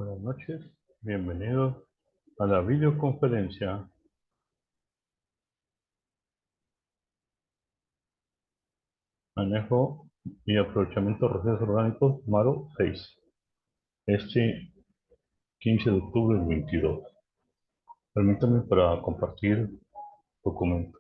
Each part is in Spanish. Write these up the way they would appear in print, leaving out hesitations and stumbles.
Buenas noches, bienvenidos a la videoconferencia Manejo y Aprovechamiento de Residuos Orgánicos MARO 6, este 15 de octubre del 22. Permítame para compartir documento.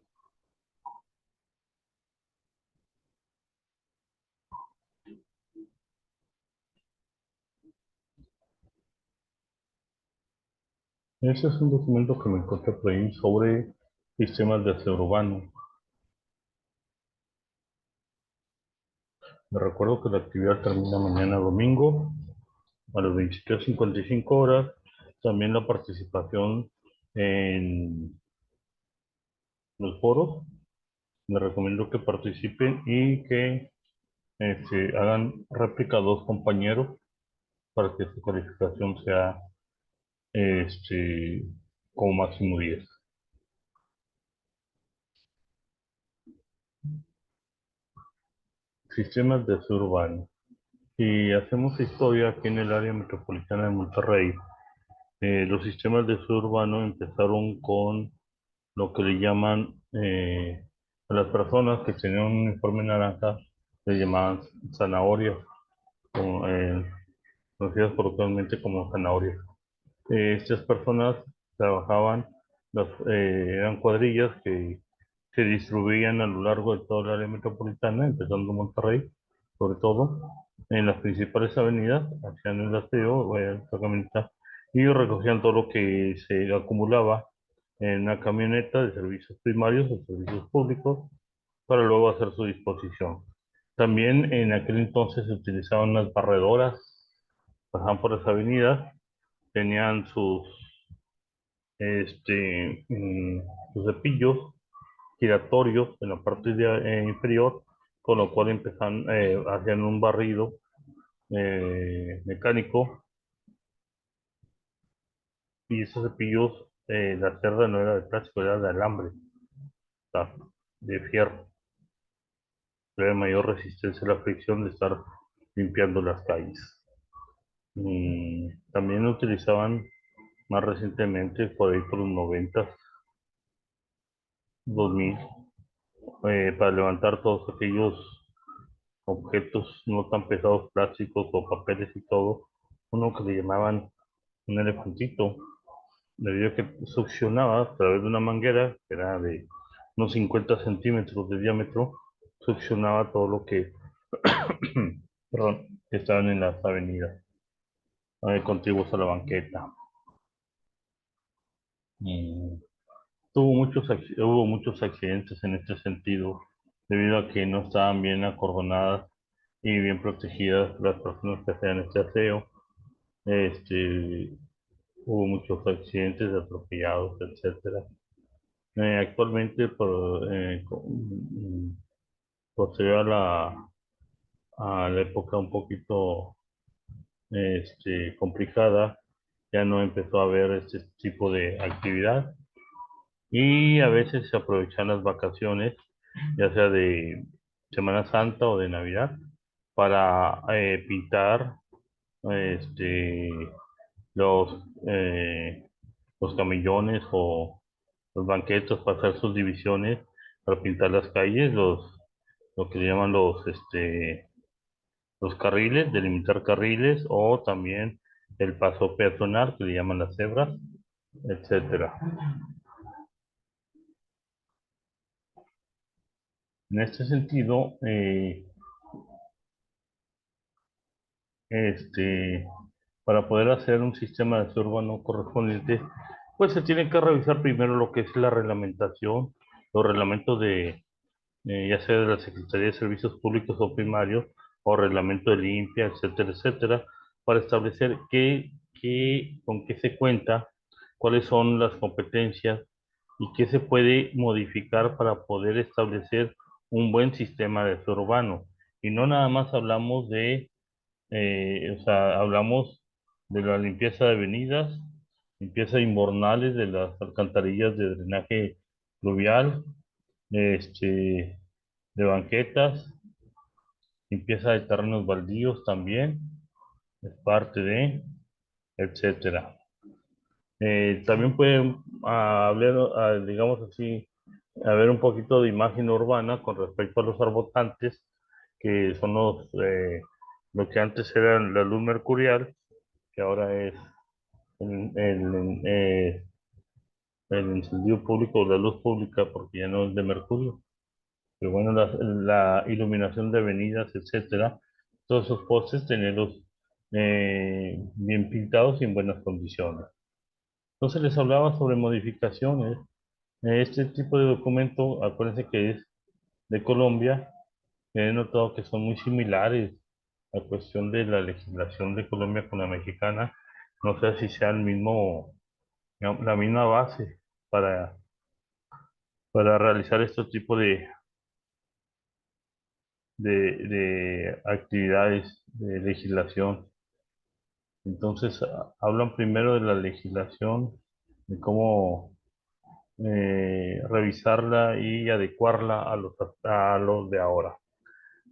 Este es un documento que me encontré por ahí sobre sistemas de aseo urbano. Me recuerdo que la actividad termina mañana domingo a las 23:55 horas. También la participación en los foros. Les recomiendo que participen y que hagan réplica a dos compañeros para que su calificación sea este, como máximo 10. Sistemas de aseo urbano. Si hacemos historia aquí en el área metropolitana de Monterrey, los sistemas de aseo urbano empezaron con lo que le llaman a las personas que tenían un uniforme naranja, le llamaban zanahorias, como, conocidas coloquialmente como zanahorias. Estas personas trabajaban, eran cuadrillas que se distribuían a lo largo de toda el área metropolitana, empezando en Monterrey, sobre todo, en las principales avenidas, hacían el aseo, esta camioneta, y recogían todo lo que se acumulaba en una camioneta de servicios primarios o servicios públicos para luego hacer su disposición. También en aquel entonces se utilizaban unas barredoras, pasaban por las avenidas, tenían este, mm, sus cepillos giratorios en la parte inferior, con lo cual hacían un barrido mecánico, y esos cepillos, la cerda no era de plástico, era de alambre, o sea, de fierro. Era mayor resistencia a la fricción de estar limpiando las calles. También utilizaban más recientemente, por ahí por los 90, 2000, para levantar todos aquellos objetos no tan pesados, plásticos o papeles y todo, uno que le llamaban un elefantito, debido a que succionaba a través de una manguera, que era de unos 50 centímetros de diámetro, succionaba todo lo que, perdón, que estaban en las avenidas, contiguos a la banqueta. Mm, hubo muchos accidentes en este sentido, debido a que no estaban bien acordonadas y bien protegidas las personas que hacían este aseo. Este, Hubo muchos accidentes atropellados, etcétera. Actualmente, posterior a la época un poquito complicada, ya no empezó a haber este tipo de actividad, y a veces se aprovechan las vacaciones, ya sea de Semana Santa o de Navidad, para pintar este, los, eh, los camellones o los banquetos, para hacer sus divisiones, para pintar las calles, lo que le llaman los carriles, delimitar carriles, o también el paso peatonal, que le llaman las cebras, etcétera. En este sentido, este, para poder hacer un sistema de aseo urbano correspondiente, pues se tiene que revisar primero lo que es la reglamentación, los reglamentos ya sea de la Secretaría de Servicios Públicos o Primarios, o reglamento de limpia, etcétera, etcétera, para establecer con qué se cuenta, cuáles son las competencias y qué se puede modificar para poder establecer un buen sistema de aseo urbano. Y no nada más hablamos o sea, hablamos de la limpieza de avenidas, limpieza de invernales de las alcantarillas de drenaje pluvial, este, de banquetas, limpieza de terrenos baldíos también, es parte de, etcétera. También pueden hablar, digamos así, haber un poquito de imagen urbana con respecto a los arbotantes, que son lo que antes era la luz mercurial, que ahora es el, el, eh, el encendido público, la luz pública, porque ya no es de mercurio. Pero bueno, la iluminación de avenidas, etcétera, todos esos postes tenerlos bien pintados y en buenas condiciones. Entonces les hablaba sobre modificaciones. Este tipo de documento, acuérdense que es de Colombia. He notado que son muy similares. La cuestión de la legislación de Colombia con la mexicana, no sé si sea el mismo, la misma base para, para realizar este tipo de actividades de legislación. Entonces, hablan primero de la legislación, de cómo revisarla y adecuarla a los de ahora.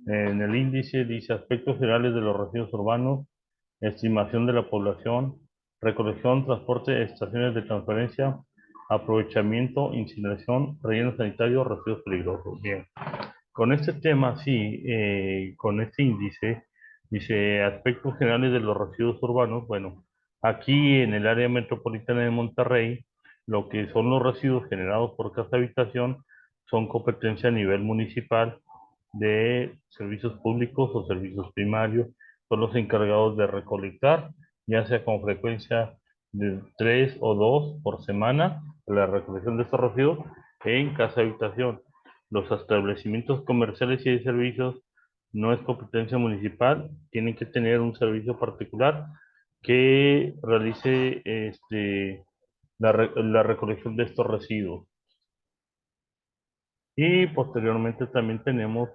En el índice dice aspectos generales de los residuos urbanos, estimación de la población, recolección, transporte, estaciones de transferencia, aprovechamiento, incineración, relleno sanitario, residuos peligrosos. Bien, con este tema, sí, con este índice, dice aspectos generales de los residuos urbanos. Bueno, aquí en el área metropolitana de Monterrey, lo que son los residuos generados por casa habitación son competencia a nivel municipal de servicios públicos o servicios primarios. Son los encargados de recolectar, ya sea con frecuencia de 3 o 2 por semana, la recolección de estos residuos en casa habitación. Los establecimientos comerciales y de servicios no es competencia municipal, tienen que tener un servicio particular que realice la recolección de estos residuos. Y posteriormente también tenemos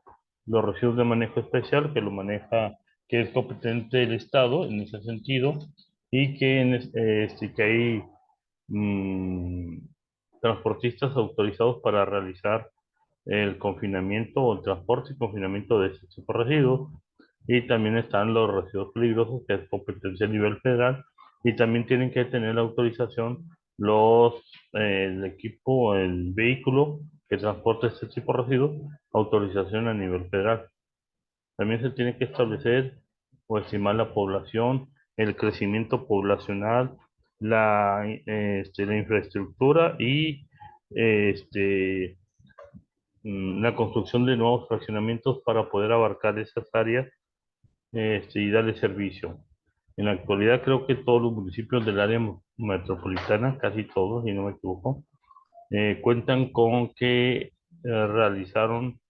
los residuos de manejo especial, que lo maneja, que es competente el Estado en ese sentido, y que hay mm, transportistas autorizados para realizar el confinamiento o el transporte y confinamiento de este tipo de residuos. Y también están los residuos peligrosos, que es competencia a nivel federal, y también tienen que tener la autorización los, el equipo, el vehículo que transporta este tipo de residuos, autorización a nivel federal. También se tiene que establecer o estimar la población, el crecimiento poblacional, la infraestructura y este, la construcción de nuevos fraccionamientos para poder abarcar esas áreas y darle servicio. En la actualidad creo que todos los municipios del área metropolitana, casi todos, si no me equivoco, cuentan con que realizaron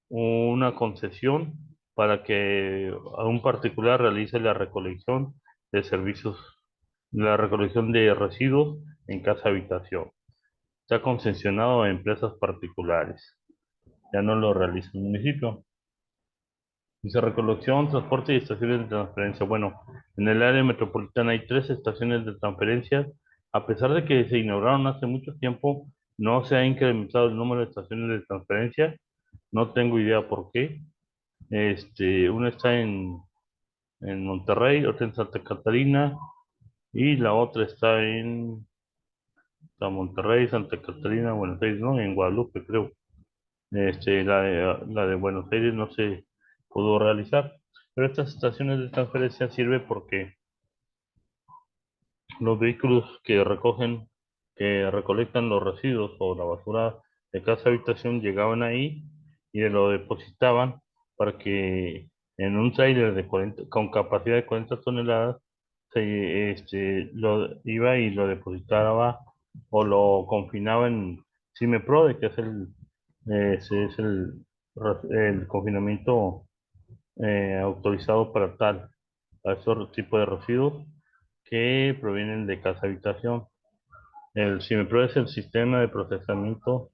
una concesión para que a un particular realice la recolección de servicios, la recolección de residuos en casa habitación. Está concesionado a empresas particulares, ya no lo realiza el municipio. Dice recolección, transporte y estaciones de transferencia. Bueno, en el área metropolitana hay 3 estaciones de transferencia. A pesar de que se inauguraron hace mucho tiempo, no se ha incrementado el número de estaciones de transferencia. No tengo idea por qué. Una está en Monterrey, otra en Santa Catarina y la otra está en Monterrey, Santa Catarina, Buenos Aires, no, en Guadalupe, creo. La de Buenos Aires no se pudo realizar, pero estas estaciones de transferencia sirven porque los vehículos que recolectan los residuos o la basura de casa habitación llegaban ahí y lo depositaban para que en un trailer de 40 con capacidad de 40 toneladas lo iba y lo depositaba o lo confinaba en CIMEPRODE, que es el confinamiento autorizado para tal, a esos tipos de residuos que provienen de casa habitación. El CIMEPRO es el sistema de procesamiento,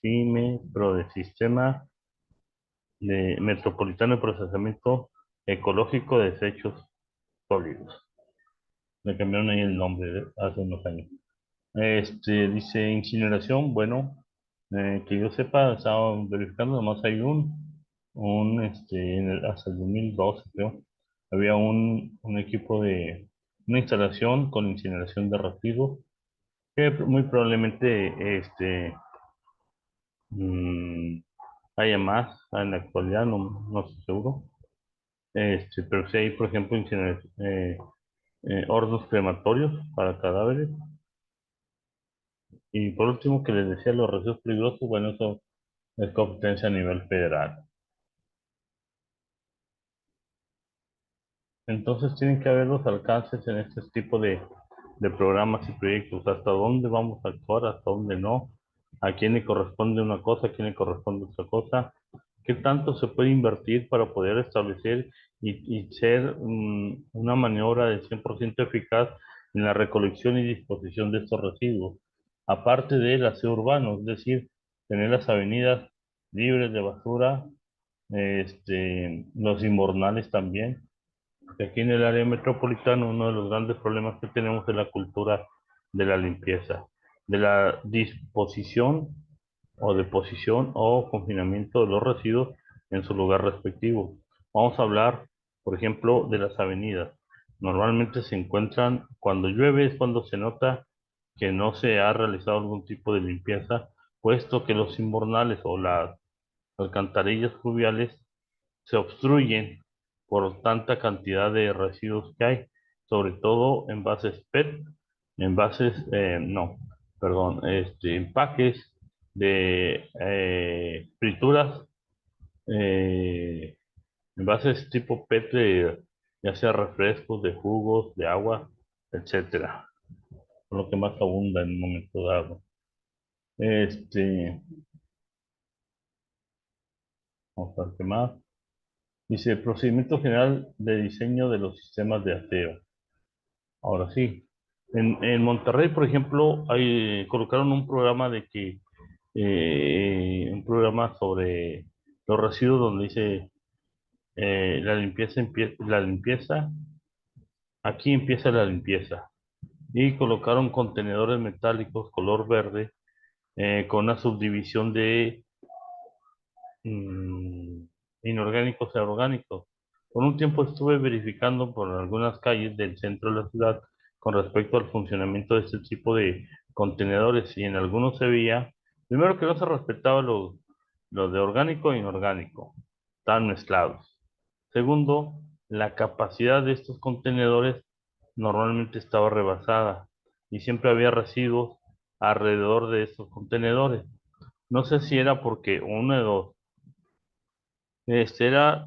CIMEPRO, sistema de metropolitano de procesamiento ecológico de desechos sólidos. Le cambiaron ahí el nombre hace unos años. Dice incineración, bueno, que yo sepa, estaba verificando, nomás hay hasta el 2012, creo. Había un equipo una instalación con incineración de residuos que muy probablemente mm, haya más en la actualidad, no estoy seguro. Pero sí hay, por ejemplo, hornos crematorios para cadáveres. Y por último, que les decía, los residuos peligrosos, bueno, eso es competencia a nivel federal. Entonces tienen que haber los alcances en este tipo de programas y proyectos, hasta dónde vamos a actuar, hasta dónde no, a quién le corresponde una cosa, a quién le corresponde otra cosa, qué tanto se puede invertir para poder establecer y ser una maniobra de 100% eficaz en la recolección y disposición de estos residuos, aparte del aseo urbano, es decir, tener las avenidas libres de basura, los inbornales también. Aquí en el área metropolitana uno de los grandes problemas que tenemos es la cultura de la limpieza, de la disposición o deposición o confinamiento de los residuos en su lugar respectivo. Vamos a hablar, por ejemplo, de las avenidas. Normalmente se encuentran, cuando llueve es cuando se nota que no se ha realizado algún tipo de limpieza, puesto que los invernales o las alcantarillas fluviales se obstruyen por tanta cantidad de residuos que hay, sobre todo envases PET, no, perdón, empaques de frituras, eh, envases tipo PET, ya sea refrescos, de jugos, de agua, etcétera, por lo que más abunda en un momento dado. Este, Vamos a ver qué más. Dice, procedimiento general de diseño de los sistemas de aseo. Ahora sí. En Monterrey, por ejemplo, colocaron un programa un programa sobre los residuos donde dice la limpieza, aquí empieza la limpieza. Y colocaron contenedores metálicos color verde con una subdivisión de mm, inorgánicos a orgánicos. Por un tiempo estuve verificando por algunas calles del centro de la ciudad con respecto al funcionamiento de este tipo de contenedores y en algunos se veía, primero que no se respetaba lo de orgánico e inorgánico, estaban mezclados. Segundo, la capacidad de estos contenedores normalmente estaba rebasada y siempre había residuos alrededor de estos contenedores. No sé si era porque uno de dos este era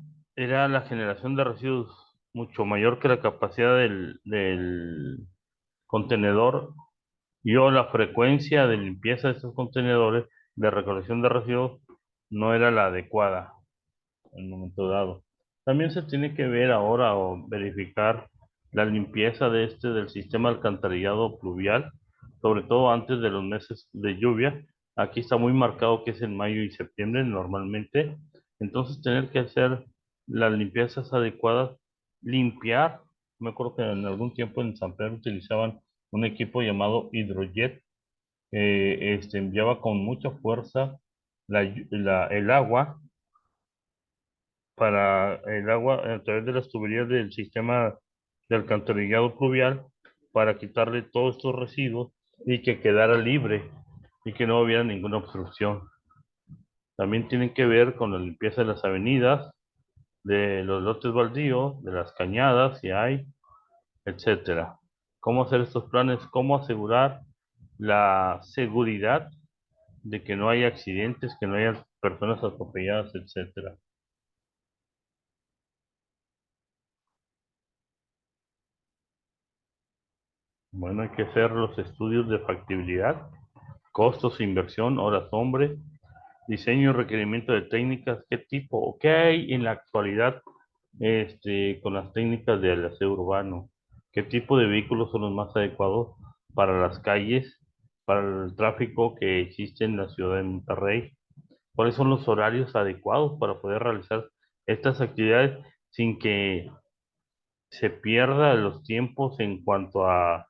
la generación de residuos mucho mayor que la capacidad del contenedor y o la frecuencia de limpieza de estos contenedores de recolección de residuos no era la adecuada en un momento dado. También se tiene que ver ahora o verificar la limpieza del sistema alcantarillado pluvial, sobre todo antes de los meses de lluvia. Aquí está muy marcado que es en mayo y septiembre normalmente. Entonces tener que hacer las limpiezas adecuadas, limpiar. Me acuerdo que en algún tiempo en San Pedro utilizaban un equipo llamado Hidrojet, enviaba con mucha fuerza el agua a través de las tuberías del sistema de alcantarillado pluvial para quitarle todos estos residuos y que quedara libre y que no hubiera ninguna obstrucción. También tienen que ver con la limpieza de las avenidas, de los lotes baldíos, de las cañadas, si hay, etcétera. ¿Cómo hacer estos planes? ¿Cómo asegurar la seguridad de que no haya accidentes, que no haya personas atropelladas, etcétera? Bueno, hay que hacer los estudios de factibilidad, costos, inversión, horas hombre, diseño y requerimiento de técnicas, qué tipo o qué hay en la actualidad con las técnicas del aseo urbano, qué tipo de vehículos son los más adecuados para las calles, para el tráfico que existe en la ciudad de Monterrey, cuáles son los horarios adecuados para poder realizar estas actividades sin que se pierda los tiempos en cuanto a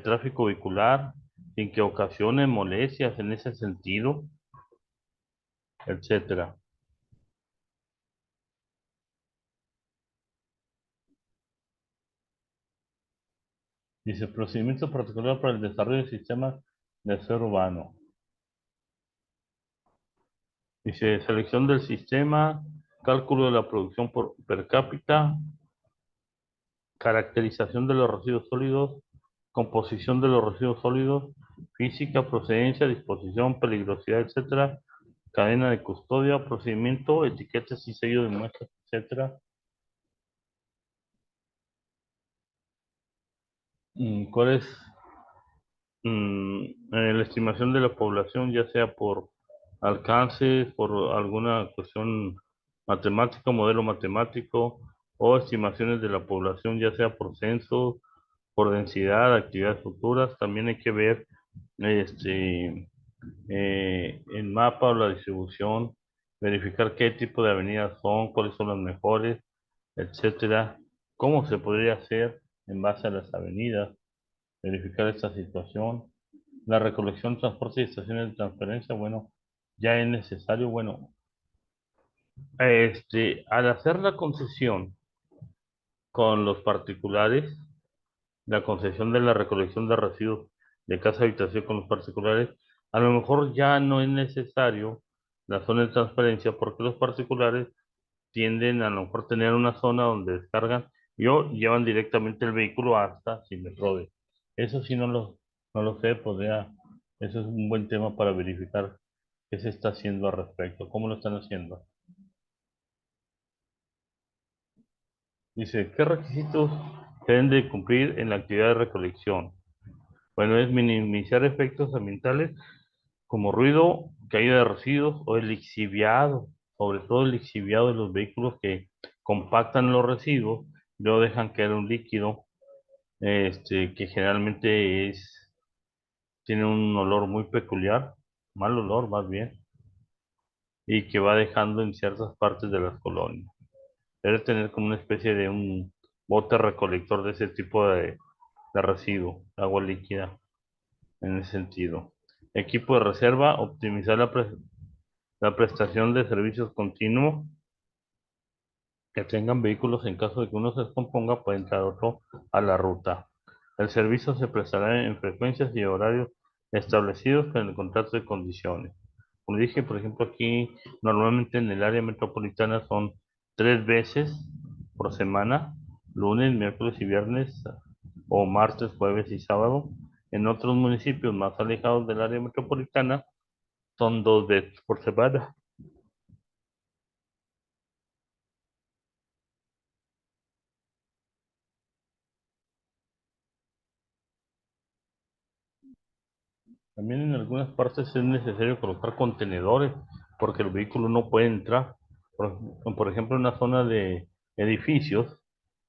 tráfico vehicular, sin que ocasione molestias en ese sentido, etcétera. Dice, procedimiento particular para el desarrollo de sistemas de aseo urbano. Dice, selección del sistema, cálculo de la producción por per cápita, caracterización de los residuos sólidos, composición de los residuos sólidos, física, procedencia, disposición, peligrosidad, etcétera, cadena de custodia, procedimiento, etiquetas y sello de muestras, etcétera. ¿Cuál es la estimación de la población, ya sea por alcance, por alguna cuestión matemática, modelo matemático, o estimaciones de la población, ya sea por censo, por densidad, actividades futuras? También hay que ver este, el mapa o la distribución, verificar qué tipo de avenidas son, cuáles son las mejores, etcétera. ¿Cómo se podría hacer en base a las avenidas? Verificar esta situación. La recolección, transporte y estaciones de transferencia, bueno, ya es necesario. Bueno, al hacer la concesión con los particulares, la concesión de la recolección de residuos de casa habitación con los particulares, a lo mejor ya no es necesario la zona de transferencia porque los particulares tienden a lo mejor tener una zona donde descargan y o llevan directamente el vehículo hasta Cimetrode. Eso sí no lo sé, podría, eso es un buen tema para verificar qué se está haciendo al respecto, cómo lo están haciendo. Dice, ¿qué requisitos deben de cumplir en la actividad de recolección? Bueno, es minimizar efectos ambientales como ruido, caída de residuos o el lixiviado, sobre todo el lixiviado de los vehículos que compactan los residuos, luego dejan caer un líquido, que generalmente tiene un olor muy peculiar, mal olor más bien, y que va dejando en ciertas partes de las colonias. Debe tener como una especie de un bote recolector de ese tipo de residuo, agua líquida, en ese sentido. Equipo de reserva, optimizar la prestación de servicios continuos, que tengan vehículos en caso de que uno se descomponga, puede entrar otro a la ruta. El servicio se prestará en frecuencias y horarios establecidos con el contrato de condiciones. Como dije, por ejemplo, aquí normalmente en el área metropolitana son 3 veces por semana, lunes, miércoles y viernes, o martes, jueves y sábado. En otros municipios más alejados del área metropolitana son 2 veces por semana. También en algunas partes es necesario colocar contenedores porque el vehículo no puede entrar. Por ejemplo, en una zona de edificios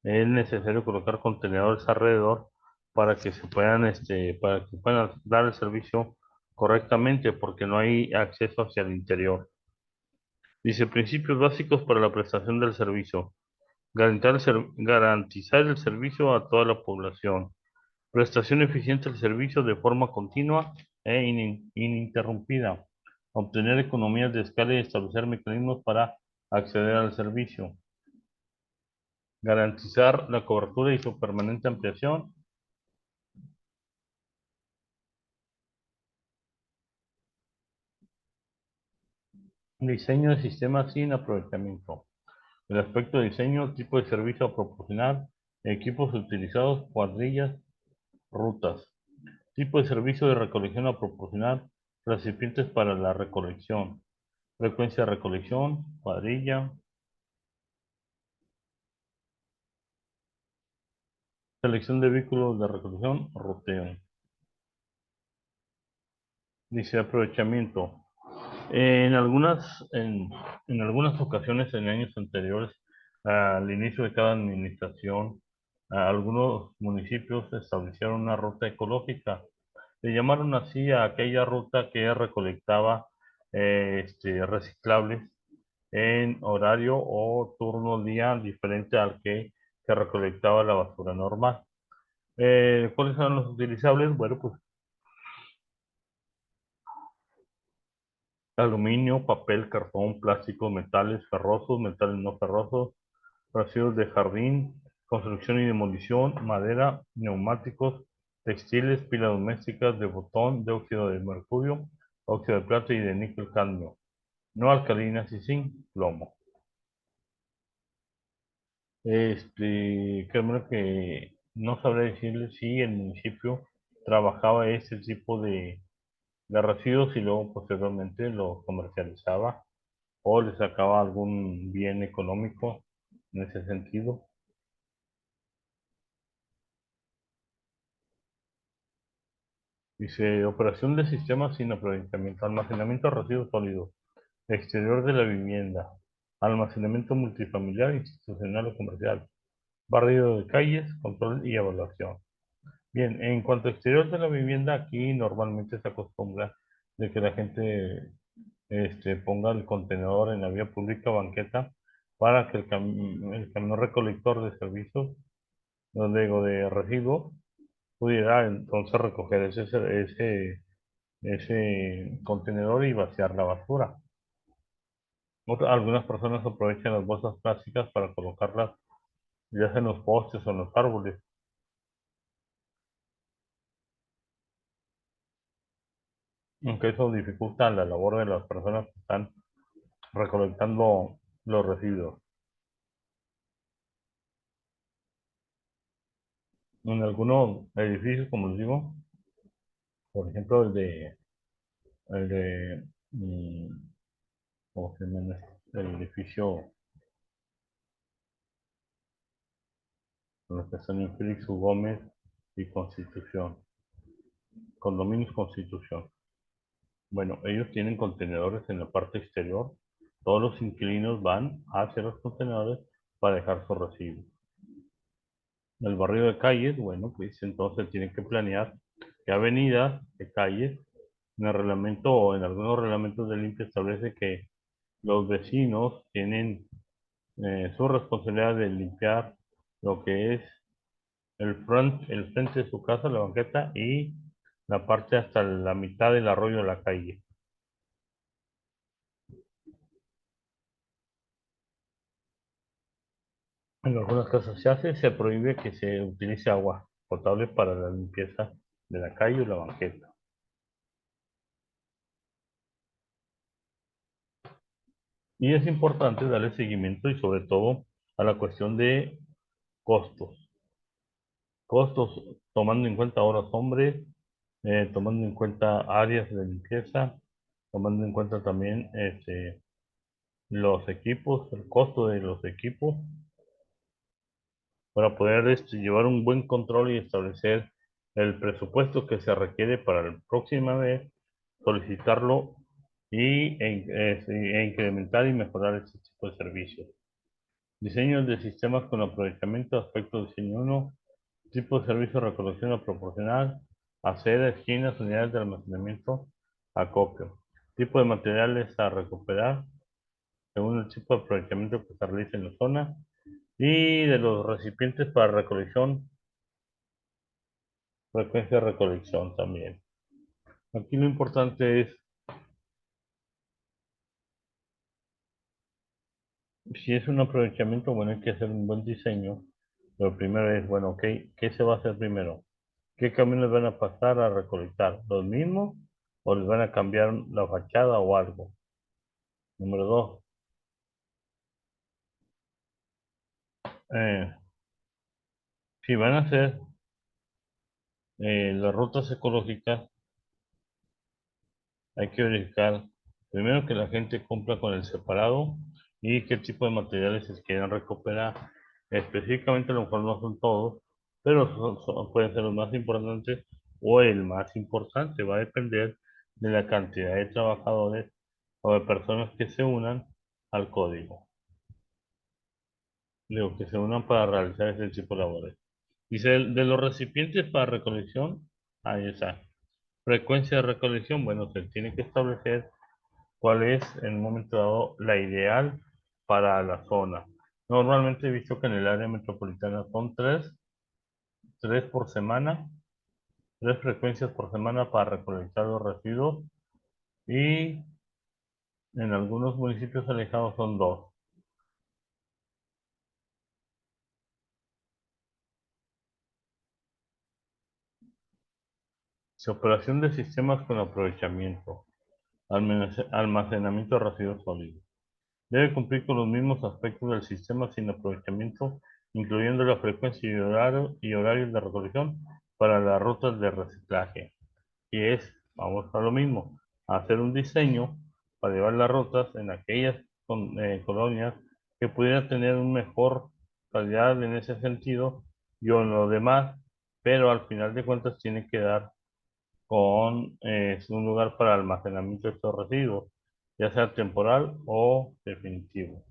es necesario colocar contenedores alrededor para que puedan dar el servicio correctamente porque no hay acceso hacia el interior. Dice, principios básicos para la prestación del servicio. Garantizar el servicio a toda la población. Prestación eficiente del servicio de forma continua e ininterrumpida. Obtener economías de escala y establecer mecanismos para acceder al servicio. Garantizar la cobertura y su permanente ampliación. Diseño de sistemas sin aprovechamiento. El aspecto de diseño, tipo de servicio a proporcionar, equipos utilizados, cuadrillas, rutas. Tipo de servicio de recolección a proporcionar, recipientes para la recolección. Frecuencia de recolección, cuadrilla. Selección de vehículos de recolección, ruteo. Dice aprovechamiento. En algunas ocasiones, en años anteriores, al inicio de cada administración, algunos municipios establecieron una ruta ecológica. Le llamaron así a aquella ruta que recolectaba reciclables en horario o turno día diferente al que se recolectaba la basura normal. ¿Cuáles son los utilizables? Bueno, pues aluminio, papel, cartón, plástico, metales ferrosos, metales no ferrosos, residuos de jardín, construcción y demolición, madera, neumáticos, textiles, pilas domésticas, de botón, de óxido de mercurio, óxido de plata y de níquel cadmio, no alcalinas y sin plomo. Creo que no sabré decirle si el municipio trabajaba ese tipo de residuos y luego posteriormente lo comercializaba o le sacaba algún bien económico en ese sentido. Dice, operación de sistemas sin aprovechamiento, almacenamiento de residuos sólidos, exterior de la vivienda, almacenamiento multifamiliar, institucional o comercial, barrido de calles, control y evaluación. Bien, en cuanto a exterior de la vivienda, aquí normalmente se acostumbra de que la gente ponga el contenedor en la vía pública o banqueta para que el camión recolector de servicios, donde digo de residuos, pudiera entonces recoger ese contenedor y vaciar la basura. Algunas personas aprovechan las bolsas plásticas para colocarlas ya sea en los postes o en los árboles, aunque eso dificulta la labor de las personas que están recolectando los residuos. En algunos edificios, como les digo, por ejemplo el de ¿cómo se llama este? El edificio en los que están en Félix U. Gómez y Constitución, Condominios Constitución. Bueno, ellos tienen contenedores en la parte exterior. Todos los inquilinos van hacia los contenedores para dejar sus residuos. El barrio de calles, bueno, pues entonces tienen que planear qué avenidas, qué calles. En el reglamento o en algunos reglamentos de limpia establece que los vecinos tienen su responsabilidad de limpiar lo que es el frente de su casa, la banqueta y la parte hasta la mitad del arroyo de la calle. En algunas casas se prohíbe que se utilice agua potable para la limpieza de la calle o la banqueta. Y es importante darle seguimiento y sobre todo a la cuestión de costos. Costos tomando en cuenta horas hombres, tomando en cuenta áreas de limpieza, tomando en cuenta también los equipos, el costo de los equipos, para poder llevar un buen control y establecer el presupuesto que se requiere para la próxima vez, solicitarlo e incrementar y mejorar este tipo de servicios. Diseño de sistemas con aprovechamiento, aspecto diseño 1, tipo de servicio de recolección no proporcional, acera, esquinas, unidades de almacenamiento, acopio. Tipo de materiales a recuperar, según el tipo de aprovechamiento que se realice en la zona, y de los recipientes para recolección, frecuencia de recolección también. Aquí lo importante es, si es un aprovechamiento, bueno, hay que hacer un buen diseño. Lo primero es, bueno, ¿qué se va a hacer primero? ¿Qué camiones van a pasar a recolectar? ¿Los mismos o les van a cambiar la fachada o algo? Número dos, eh, si van a hacer las rutas ecológicas, hay que verificar primero que la gente cumpla con el separado y qué tipo de materiales se quieren recuperar. Específicamente, a lo mejor no son todos, pero pueden ser los más importantes o el más importante. Va a depender de la cantidad de trabajadores o de personas que se unan al código. Digo, que se unan para realizar ese tipo de labores. Dice, de los recipientes para recolección, ahí está. Frecuencia de recolección, bueno, se tiene que establecer cuál es en un momento dado la ideal para la zona. Normalmente he visto que en el área metropolitana son tres por semana, tres frecuencias por semana para recolectar los residuos y en algunos municipios alejados son dos. Operación de sistemas con aprovechamiento, almacenamiento de residuos sólidos. Debe cumplir con los mismos aspectos del sistema sin aprovechamiento, incluyendo la frecuencia y horarios de recolección para las rutas de reciclaje. Y vamos a lo mismo, hacer un diseño para llevar las rutas en aquellas colonias que pudieran tener una mejor calidad en ese sentido y en lo demás, pero al final de cuentas tiene que dar con un lugar para almacenamiento de estos residuos, ya sea temporal o definitivo.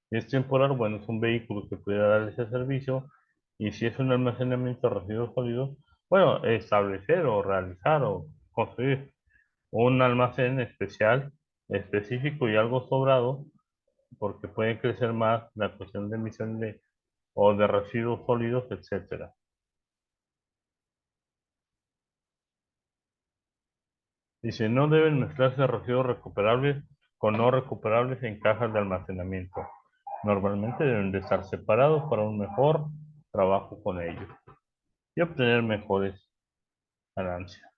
Si es temporal, bueno, es un vehículo que pudiera dar ese servicio, y si es un almacenamiento de residuos sólidos, bueno, establecer o realizar o construir un almacén especial, específico y algo sobrado, porque puede crecer más la cuestión de emisión o de residuos sólidos, etcétera. Dice, no deben mezclarse residuos recuperables con no recuperables en cajas de almacenamiento. Normalmente deben de estar separados para un mejor trabajo con ellos y obtener mejores ganancias.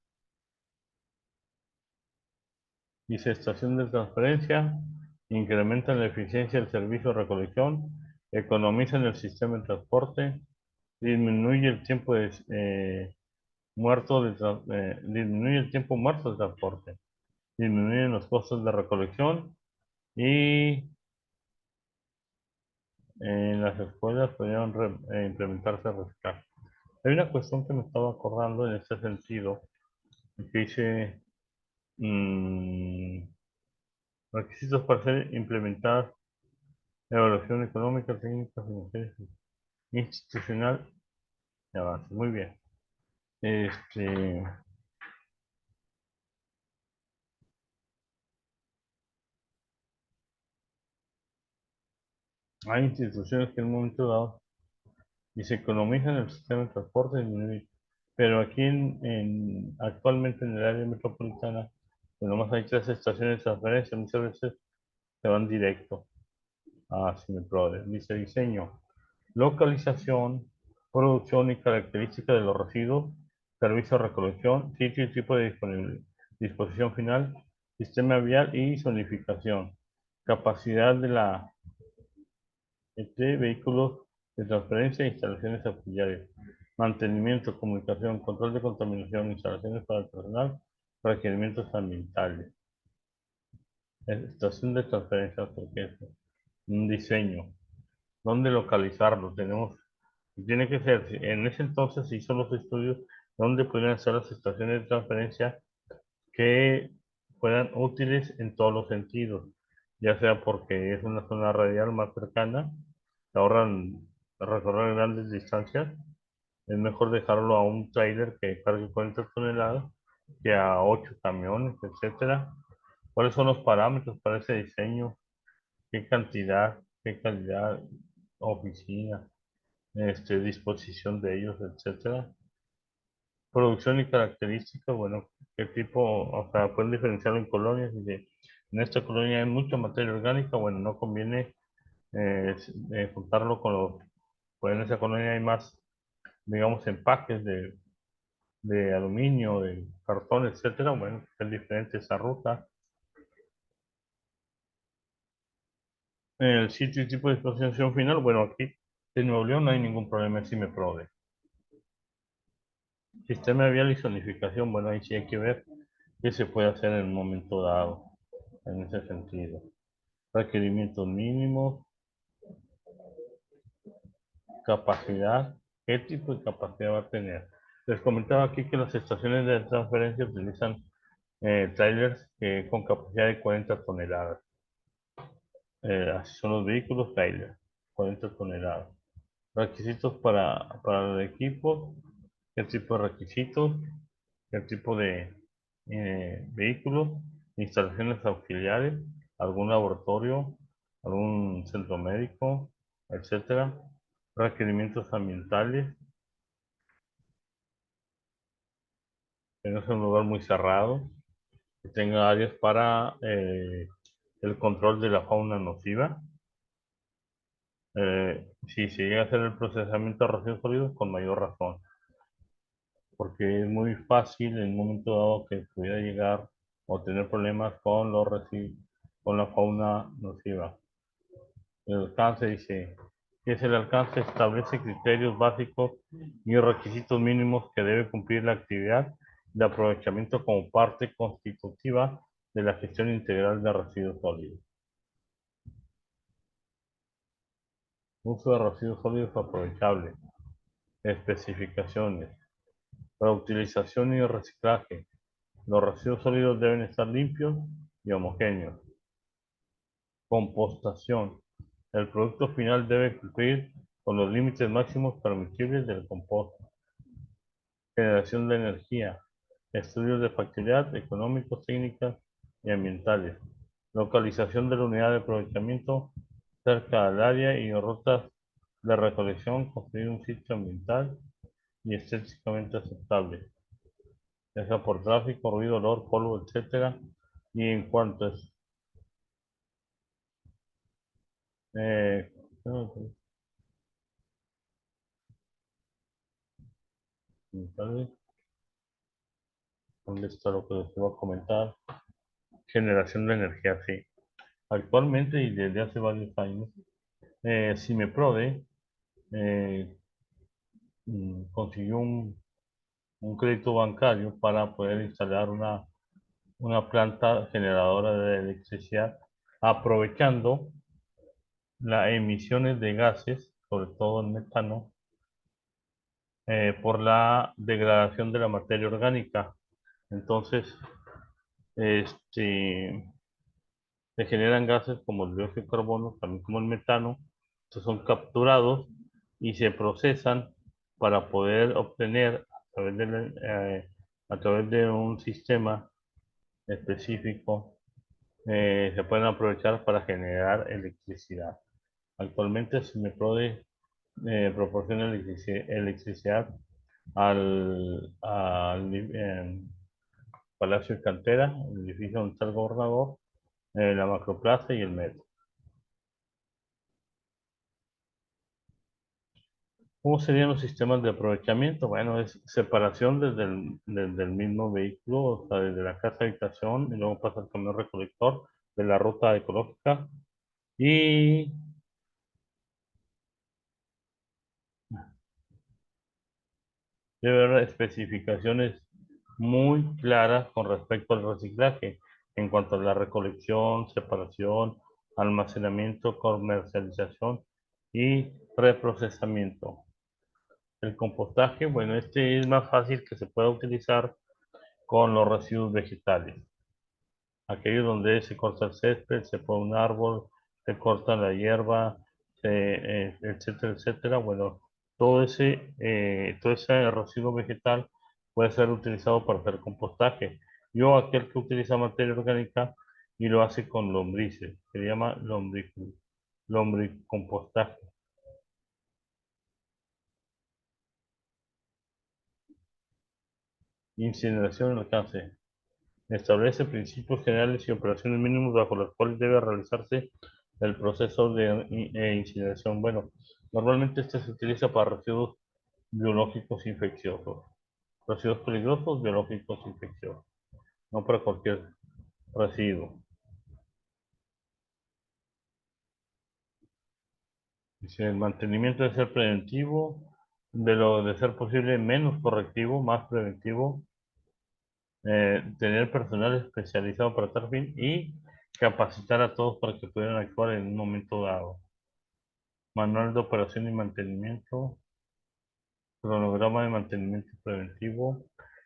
Dice, estación de transferencia, incrementan la eficiencia del servicio de recolección, economizan el sistema de transporte, disminuye el tiempo disminuye el tiempo muerto de transporte, disminuyen los costos de recolección y en las escuelas podrían implementarse reciclaje. Hay una cuestión que me estaba acordando en este sentido, que dice mm, requisitos para ser implementar evaluación económica, técnica, financiera, institucional y avance. Muy bien. Este, hay instituciones que en un momento dado y se economizan el sistema de transporte, pero aquí actualmente en el área metropolitana, pues nomás hay 3 estaciones de transferencia, muchas veces se van directo a Cineprode. Dice diseño, localización, producción y características de los residuos, servicio de recolección, sitio y tipo de disposición final, sistema vial y zonificación, capacidad de vehículos de transferencia e instalaciones auxiliares, mantenimiento, comunicación, control de contaminación, instalaciones para el personal, requerimientos ambientales. Estación de transferencia, porque es un diseño. ¿Dónde localizarlo? Tiene que ser, en ese entonces se hizo los estudios donde podrían ser las estaciones de transferencia que fueran útiles en todos los sentidos, ya sea porque es una zona radial más cercana, te ahorran recorrer grandes distancias, es mejor dejarlo a un trailer que cargue 40 toneladas que a 8 camiones, etcétera. ¿Cuáles son los parámetros para ese diseño? ¿Qué cantidad, qué calidad, oficina, disposición de ellos, etcétera? Producción y características, bueno, qué tipo, o sea, pueden diferenciarlo en colonias. En esta colonia hay mucha materia orgánica, bueno, no conviene juntarlo pues en esa colonia hay más, digamos, empaques de aluminio, de cartón, etcétera. Bueno, es diferente esa ruta. El sitio y tipo de exposición final, bueno, aquí en Nuevo León no hay ningún problema en CIMEPRODE. Sistema vial y zonificación, bueno, ahí sí hay que ver qué se puede hacer en un momento dado, en ese sentido. Requerimientos mínimos, capacidad, qué tipo de capacidad va a tener. Les comentaba aquí que las estaciones de transferencia utilizan trailers con capacidad de 40 toneladas. Así son los vehículos trailer, 40 toneladas. Requisitos para el equipo, qué tipo de requisitos, qué tipo de vehículo, instalaciones auxiliares, algún laboratorio, algún centro médico, etcétera. Requerimientos ambientales, que no sea un lugar muy cerrado, que tenga áreas para el control de la fauna nociva. Si se llega a hacer el procesamiento de residuos sólidos, con mayor razón. porque es muy fácil en un momento dado que pudiera llegar o tener problemas con con la fauna nociva. El alcance dice, ¿qué es el alcance? Establece criterios básicos y requisitos mínimos que debe cumplir la actividad de aprovechamiento como parte constitutiva de la gestión integral de residuos sólidos. Uso de residuos sólidos aprovechables. Especificaciones. Para utilización y reciclaje. Los residuos sólidos deben estar limpios y homogéneos. Compostación. El producto final debe cumplir con los límites máximos permitibles del compost. Generación de energía. Estudios de factibilidad económicos, técnicas y ambientales. Localización de la unidad de aprovechamiento cerca del área y rutas de recolección. Construir un sitio ambiental y estéticamente aceptable, ya sea por tráfico, ruido, olor, polvo, etcétera. Y en cuanto es eh, ¿dónde está lo que les iba a comentar? Generación de energía, sí. Actualmente y desde hace varios años, Cimeprode eh, consiguió un crédito bancario para poder instalar una planta generadora de electricidad, aprovechando las emisiones de gases, sobre todo el metano, por la degradación de la materia orgánica. Entonces, este, se generan gases como el dióxido de carbono, también como el metano, que son capturados y se procesan para poder obtener a través de un sistema específico, se pueden aprovechar para generar electricidad. Actualmente Cimeprode proporciona electricidad al Palacio de Cantera, el edificio donde está el gobernador, la Macroplaza y el metro. ¿Cómo serían los sistemas de aprovechamiento? Bueno, es separación desde el mismo vehículo, o sea, desde la casa de habitación, y luego pasa al camión recolector de la ruta ecológica y debe haber especificaciones muy claras con respecto al reciclaje en cuanto a la recolección, separación, almacenamiento, comercialización y reprocesamiento. El compostaje, bueno, este es más fácil que se pueda utilizar con los residuos vegetales. Aquellos donde se corta el césped, se pone un árbol, se corta la hierba, etcétera, etcétera. Bueno, todo ese residuo vegetal puede ser utilizado para hacer compostaje. Yo, aquel que utiliza materia orgánica y lo hace con lombrices, se llama lombricompostaje. Incineración en alcance. Establece principios generales y operaciones mínimas bajo las cuales debe realizarse el proceso de incineración. Bueno, normalmente este se utiliza para residuos biológicos infecciosos, residuos peligrosos biológicos infecciosos, no para cualquier residuo. Dice, el mantenimiento debe ser preventivo, de ser posible menos correctivo, más preventivo, tener personal especializado para tal fin y capacitar a todos para que pudieran actuar en un momento dado. Manual de operación y mantenimiento, cronograma de mantenimiento preventivo,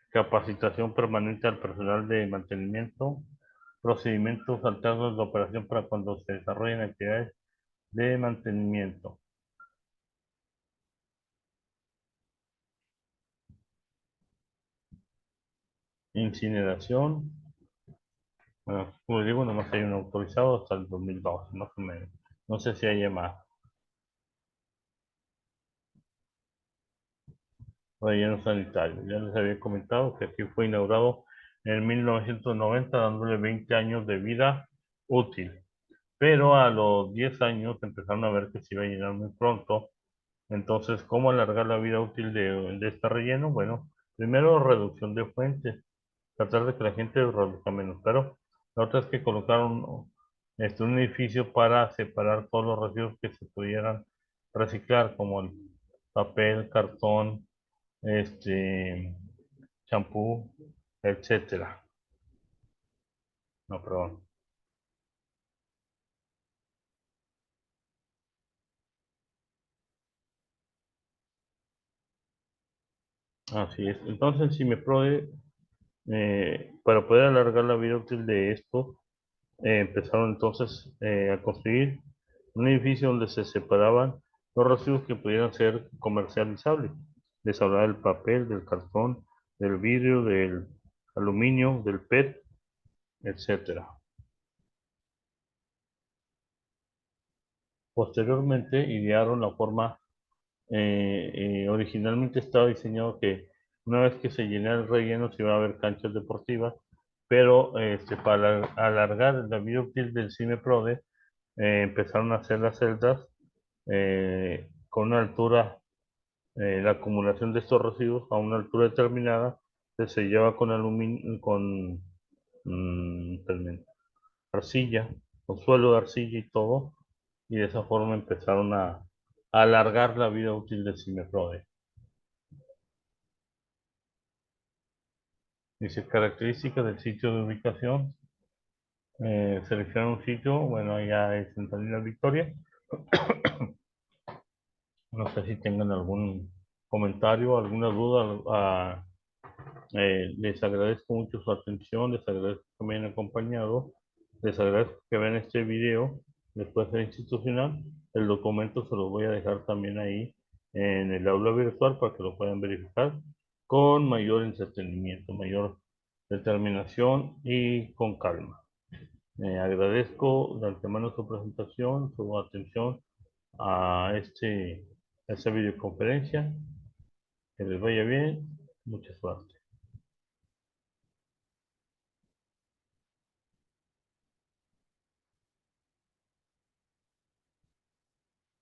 capacitación permanente al personal de mantenimiento, procedimientos alternos de operación para cuando se desarrollen actividades de mantenimiento. Incineración, bueno, como digo, nomás hay un autorizado hasta el 2012, más o menos. No sé si hay más. Relleno sanitario. Ya les había comentado que aquí fue inaugurado en 1990, dándole 20 años de vida útil. Pero a los 10 años empezaron a ver que se iba a llenar muy pronto. Entonces, ¿cómo alargar la vida útil de este relleno? Bueno, Primero, reducción de fuentes, tratar de que la gente reduzca menos, pero la otra es que colocaron un edificio para separar todos los residuos que se pudieran reciclar, como el papel, cartón, champú, etcétera. No, perdón. Así es. Entonces, si me PRODE, para poder alargar la vida útil de esto, empezaron entonces a construir un edificio donde se separaban los residuos que pudieran ser comercializables. Les hablaba del papel, del cartón, del vidrio, del aluminio, del PET, etcétera. Posteriormente idearon la forma, originalmente estaba diseñado que una vez que se llenara el relleno se iba a haber canchas deportivas, pero para alargar la vida útil del Cine Prode, empezaron a hacer las celdas con una altura, la acumulación de estos residuos a una altura determinada, se sellaba con aluminio, con permíteme, arcilla, con suelo de arcilla y todo, y de esa forma empezaron a alargar la vida útil del Cineprode. Dice características del sitio de ubicación. Seleccionar un sitio, bueno, ya es en Salinas Victoria. No sé si tengan algún comentario, alguna duda. Les agradezco mucho su atención, les agradezco que me hayan acompañado, les agradezco que vean este video. Después de institucional, el documento se los voy a dejar también ahí en el aula virtual para que lo puedan verificar con mayor entretenimiento, mayor determinación y con calma. Agradezco de antemano su presentación, su atención a esta videoconferencia. Que les vaya bien. Mucha suerte.